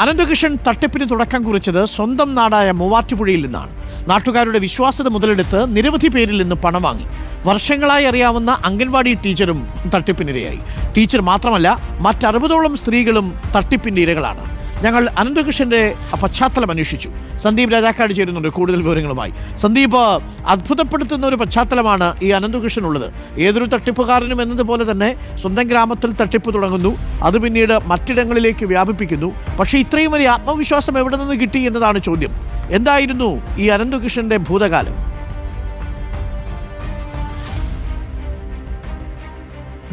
അനന്തകൃഷ്ണൻ തട്ടിപ്പിന് തുടക്കം കുറിച്ചത് സ്വന്തം നാടായ മൂവാറ്റുപുഴയിൽ നിന്നാണ്. നാട്ടുകാരുടെ വിശ്വാസ്യത മുതലെടുത്ത് നിരവധി പേരിൽ നിന്ന് പണം വാങ്ങി. വർഷങ്ങളായി അറിയാവുന്ന അംഗൻവാടി ടീച്ചറും തട്ടിപ്പിനിരയായി. ടീച്ചർ മാത്രമല്ല, മറ്റ്60ഓളം സ്ത്രീകളും തട്ടിപ്പിന്റെ ഇരകളാണ്. ഞങ്ങൾ അനന്തകൃഷ്ണന്റെ പശ്ചാത്തലം അന്വേഷിച്ചു. സന്ദീപ് രാജാക്കാട് ചേരുന്നുണ്ട് കൂടുതൽ വിവരങ്ങളുമായി. സന്ദീപ്, അത്ഭുതപ്പെടുത്തുന്ന ഒരു പശ്ചാത്തലമാണ് ഈ അനന്തകൃഷ്ണനുള്ളത്. ഏതൊരു തട്ടിപ്പുകാരനും എന്നതുപോലെ തന്നെ സ്വന്തം ഗ്രാമത്തിൽ തട്ടിപ്പ് തുടങ്ങുന്നു, അത് പിന്നീട് മറ്റിടങ്ങളിലേക്ക് വ്യാപിപ്പിക്കുന്നു. പക്ഷേ ഇത്രയും വലിയ ആത്മവിശ്വാസം എവിടെ നിന്ന് കിട്ടി എന്നതാണ് ചോദ്യം. എന്തായിരുന്നു ഈ അനന്തകൃഷ്ണന്റെ ഭൂതകാലം?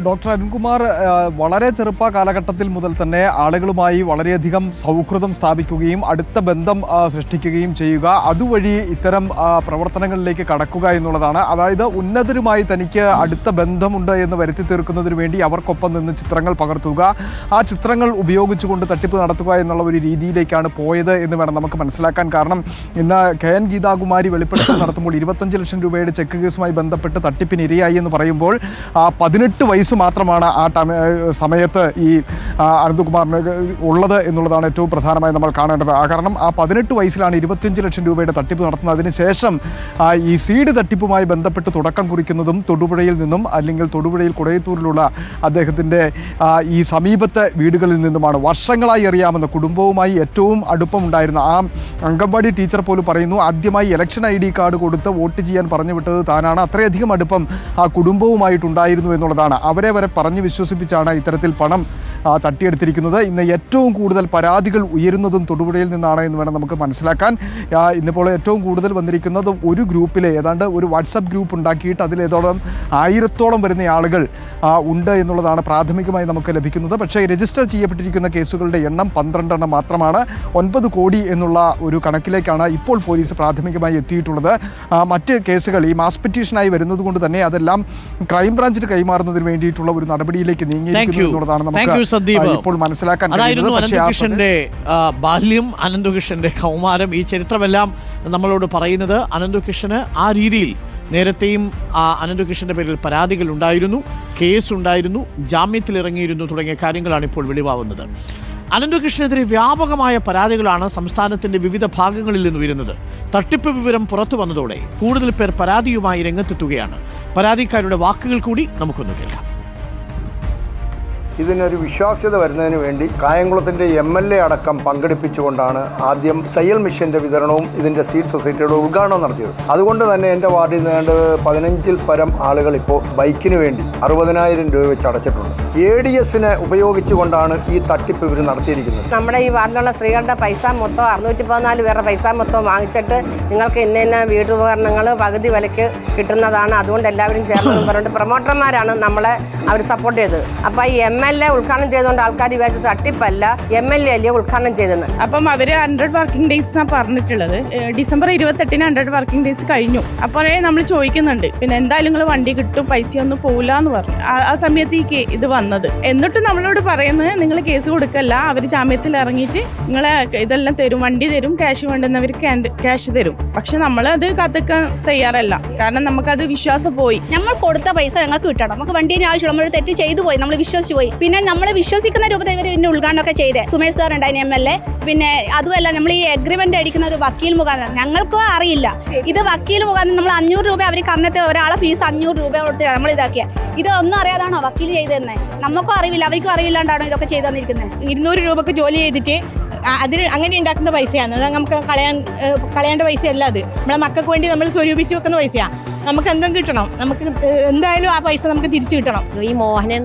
ഡോക്ടർ അരുൺകുമാർ വളരെ ചെറുപ്പ കാലഘട്ടത്തിൽ മുതൽ തന്നെ ആളുകളുമായി വളരെയധികം സൗഹൃദം സ്ഥാപിക്കുകയും അടുത്ത ബന്ധം സൃഷ്ടിക്കുകയും ചെയ്യുക, അതുവഴി ഇത്തരം പ്രവർത്തനങ്ങളിലേക്ക് കടക്കുക എന്നുള്ളതാണ്. അതായത് ഉന്നതരുമായി തനിക്ക് അടുത്ത ബന്ധമുണ്ട് എന്ന് വരുത്തി തീർക്കുന്നതിന് വേണ്ടി അവർക്കൊപ്പം നിന്ന് ചിത്രങ്ങൾ പകർത്തുക, ആ ചിത്രങ്ങൾ ഉപയോഗിച്ചുകൊണ്ട് തട്ടിപ്പ് നടത്തുക എന്നുള്ള ഒരു രീതിയിലേക്കാണ് പോയത് എന്ന് വേണം നമുക്ക് മനസ്സിലാക്കാൻ. കാരണം ഇന്ന് KN ഗീതാകുമാരി വെളിപ്പെടുത്തൽ നടത്തുമ്പോൾ 25 ലക്ഷം രൂപയുടെ ചെക്ക് കേസുമായി ബന്ധപ്പെട്ട് തട്ടിപ്പിന് ഇരയായി എന്ന് പറയുമ്പോൾ 18 വയസ്സ് മാത്രമാണ് ആ സമയത്ത് ഈ അനന്തകുമാറിന് ഉള്ളത് എന്നുള്ളതാണ് ഏറ്റവും പ്രധാനമായി നമ്മൾ കാണേണ്ടത്. കാരണം ആ 18 വയസ്സിലാണ് 25 ലക്ഷം രൂപയുടെ തട്ടിപ്പ് നടത്തുന്നത്. അതിനുശേഷം ഈ സീഡ് തട്ടിപ്പുമായി ബന്ധപ്പെട്ട് തുടക്കം കുറിക്കുന്നതും തൊടുപുഴയിൽ നിന്നും, അല്ലെങ്കിൽ തൊടുപുഴയിൽ കുടയത്തൂരിലുള്ള അദ്ദേഹത്തിൻ്റെ ഈ സമീപത്തെ വീടുകളിൽ നിന്നുമാണ്. വർഷങ്ങളായി അറിയാമെന്ന, കുടുംബവുമായി ഏറ്റവും അടുപ്പമുണ്ടായിരുന്ന ആ അംഗൻവാടി ടീച്ചർ പോലും പറയുന്നു, ആദ്യമായി ഇലക്ഷൻ ID കാർഡ് കൊടുത്ത് വോട്ട് ചെയ്യാൻ പറഞ്ഞു വിട്ടത് താനാണ്. അത്രയധികം അടുപ്പം ആ കുടുംബവുമായിട്ടുണ്ടായിരുന്നു എന്നുള്ളതാണ്. അവരെ വരെ പറഞ്ഞു വിശ്വസിപ്പിച്ചാണ് ഇത്തരത്തിൽ പണം തട്ടിയെടുത്തിരിക്കുന്നത്. ഇന്ന് ഏറ്റവും കൂടുതൽ പരാതികൾ ഉയരുന്നതും തൊടുപുഴയിൽ നിന്നാണ് എന്ന് വേണം നമുക്ക് മനസ്സിലാക്കാൻ. ഇന്നിപ്പോൾ ഏറ്റവും കൂടുതൽ വന്നിരിക്കുന്നത് ഒരു ഗ്രൂപ്പിലെ, ഏതാണ്ട് ഒരു വാട്സപ്പ് ഗ്രൂപ്പ് ഉണ്ടാക്കിയിട്ട് അതിലേതോളം 1000ഓളം വരുന്ന ആളുകൾ ഉണ്ട് എന്നുള്ളതാണ് പ്രാഥമികമായി നമുക്ക് ലഭിക്കുന്നത്. പക്ഷേ രജിസ്റ്റർ ചെയ്യപ്പെട്ടിരിക്കുന്ന കേസുകളുടെ എണ്ണം 12 മാത്രമാണ്. 9 കോടി എന്നുള്ള ഒരു കണക്കിലേക്കാണ് ഇപ്പോൾ പോലീസ് പ്രാഥമികമായി എത്തിയിട്ടുള്ളത്. മറ്റ് കേസുകൾ ഈ മാസ് പെറ്റീഷനായി വരുന്നത് കൊണ്ട് തന്നെ അതെല്ലാം ക്രൈംബ്രാഞ്ചിന് കൈമാറുന്നതിന് വേണ്ടിയിട്ടുള്ള ഒരു നടപടിയിലേക്ക് നീങ്ങിയിരിക്കുന്നു എന്നുള്ളതാണ് നമുക്ക് ഇപ്പോൾ മനസ്സിലാക്കാൻ. അതായിരുന്നു അനന്തകൃഷ്ണന്റെ ബാല്യം, അനന്തകൃഷ്ണന്റെ കൗമാരം, ഈ ചരിത്രമെല്ലാം നമ്മളോട് പറയുന്നത്. അനന്തകൃഷ്ണന് ആ രീതിയിൽ നേരത്തെയും അനന്തകൃഷ്ണന്റെ പേരിൽ പരാതികൾ ഉണ്ടായിരുന്നു, കേസുണ്ടായിരുന്നു, ജാമ്യത്തിലിറങ്ങിയിരുന്നു തുടങ്ങിയ കാര്യങ്ങളാണ് ഇപ്പോൾ വെളിവാകുന്നത്. അനന്തകൃഷ്ണനെതിരെ വ്യാപകമായ പരാതികളാണ് സംസ്ഥാനത്തിന്റെ വിവിധ ഭാഗങ്ങളിൽ നിന്ന് ഉയരുന്നത്. തട്ടിപ്പ് വിവരം പുറത്തു വന്നതോടെ കൂടുതൽ പേർ പരാതിയുമായി രംഗത്തെത്തുകയാണ്. പരാതിക്കാരുടെ വാക്കുകൾ കൂടി നമുക്കൊന്ന് കേൾക്കാം. ഇതിനൊരു വിശ്വാസ്യത വരുന്നതിന് വേണ്ടി കായംകുളത്തിൻ്റെ MLA അടക്കം പങ്കെടുപ്പിച്ചുകൊണ്ടാണ് ആദ്യം തയ്യൽ മിഷൻ്റെ വിതരണവും ഇതിൻ്റെ സീഡ് സൊസൈറ്റിയുടെ ഉദ്ഘാടനവും നടത്തിയത്. അതുകൊണ്ട് തന്നെ എൻ്റെ വാർഡിൽ നിന്ന് 15-ൽ പരം ആളുകൾ ഇപ്പോൾ ബൈക്കിന് വേണ്ടി 60,000 രൂപ വെച്ച് അടച്ചിട്ടുണ്ട്. ADSനെ ഉപയോഗിച്ചുകൊണ്ടാണ് ഈ തട്ടിപ്പ് ഇവർ നടത്തിയിരിക്കുന്നത്. നമ്മുടെ ഈ വാർഡിലുള്ള സ്ത്രീകളുടെ പൈസ മൊത്തം 614 പേരുടെ പൈസ മൊത്തം വാങ്ങിച്ചിട്ട് നിങ്ങൾക്ക് ഇന്ന വീട്ടുപകരണങ്ങൾ പകുതി വിലയ്ക്ക് കിട്ടുന്നതാണ്, അതുകൊണ്ട് എല്ലാവരും ചേർന്ന് പറഞ്ഞിട്ട് പ്രൊമോട്ടർമാരാണ് നമ്മളെ അവർ സപ്പോർട്ട് ചെയ്തത്. അപ്പോൾ ഈ MLA ഉദ്ഘാടനം ചെയ്തുകൊണ്ട് ആൾക്കാർ വിചാരിച്ചത് തട്ടിപ്പല്ല, MLA അല്ലേ ഉദ്ഘാടനം ചെയ്തെന്ന്. അപ്പം അവര് 100 വർക്കിംഗ് ഡേയ്സ് എന്നാണ് പറഞ്ഞിട്ടുള്ളത്. ഡിസംബർ 28-ന് 100 വർക്കിംഗ് ഡേയ്സ് കഴിഞ്ഞു. അപ്പോഴേ നമ്മൾ ചോദിക്കുന്നുണ്ട്, പിന്നെ എന്തായാലും നിങ്ങൾ വണ്ടി കിട്ടും, പൈസ ഒന്നും പോകില്ല എന്ന് പറഞ്ഞു. ആ സമയത്ത് ഇത് വന്നത്. എന്നിട്ട് നമ്മളോട് പറയുന്നത്, നിങ്ങൾ കേസ് കൊടുക്കല്ല, അവർ ജാമ്യത്തിൽ ഇറങ്ങിയിട്ട് നിങ്ങളെ ഇതെല്ലാം തരും, വണ്ടി തരും, ക്യാഷ് വേണ്ടുന്നവർ ക്യാഷ് തരും. പക്ഷെ നമ്മളത് കാത്തിക്കാൻ തയ്യാറല്ല. കാരണം നമുക്കത് വിശ്വാസം പോയി. നമ്മൾ കൊടുത്ത പൈസ ഞങ്ങൾക്ക് കിട്ടണം. നമുക്ക് വണ്ടീന് ആവശ്യമുള്ള നമ്മൾ തെറ്റ് ചെയ്തു പോയി, നമ്മൾ വിശ്വസിച്ചു പോയി. പിന്നെ നമ്മൾ വിശ്വസിക്കുന്ന രൂപത്തിൽ ഇവർ പിന്നെ ഉദ്ഘാടനമൊക്കെ ചെയ്തേ. സുമേഷ് സാർ ഉണ്ടായിരുന്നു MLA. പിന്നെ അതുമല്ല, നമ്മൾ ഈ എഗ്രിമെന്റ് അടിക്കുന്ന ഒരു വക്കീൽ മുഖാന്തരം, ഞങ്ങൾക്ക് അറിയില്ല. ഇത് വക്കീൽ മുഖാന്തരം നമ്മൾ 500 രൂപ അവർ കന്നത്തെ ഒരാളെ ഫീസ് 500 രൂപ കൊടുത്തിട്ട് നമ്മൾ ഇതാക്കിയ. ഇതൊന്നും അറിയാതാണോ വക്കീൽ ചെയ്തതെന്ന്? നമുക്കും അറിവില്ല, അവർക്കും അറിവില്ലാണ്ടാണോ ഇതൊക്കെ ചെയ്തു തന്നിരിക്കുന്നത്? 200 രൂപക്ക് ജോലി ചെയ്തിട്ട് അതിന് അങ്ങനെ ഉണ്ടാക്കുന്ന പൈസയാണ്. അത് നമുക്ക് കളയേണ്ട പൈസയല്ല. അത് നമ്മളെ മക്കൾക്ക് വേണ്ടി നമ്മൾ സ്വരൂപിച്ച് വെക്കുന്ന പൈസയാണ്. നമുക്ക് എന്തും കിട്ടണം, നമുക്ക് എന്തായാലും ആ പൈസ നമുക്ക് തിരിച്ചു കിട്ടണം. ഈ മോഹനൻ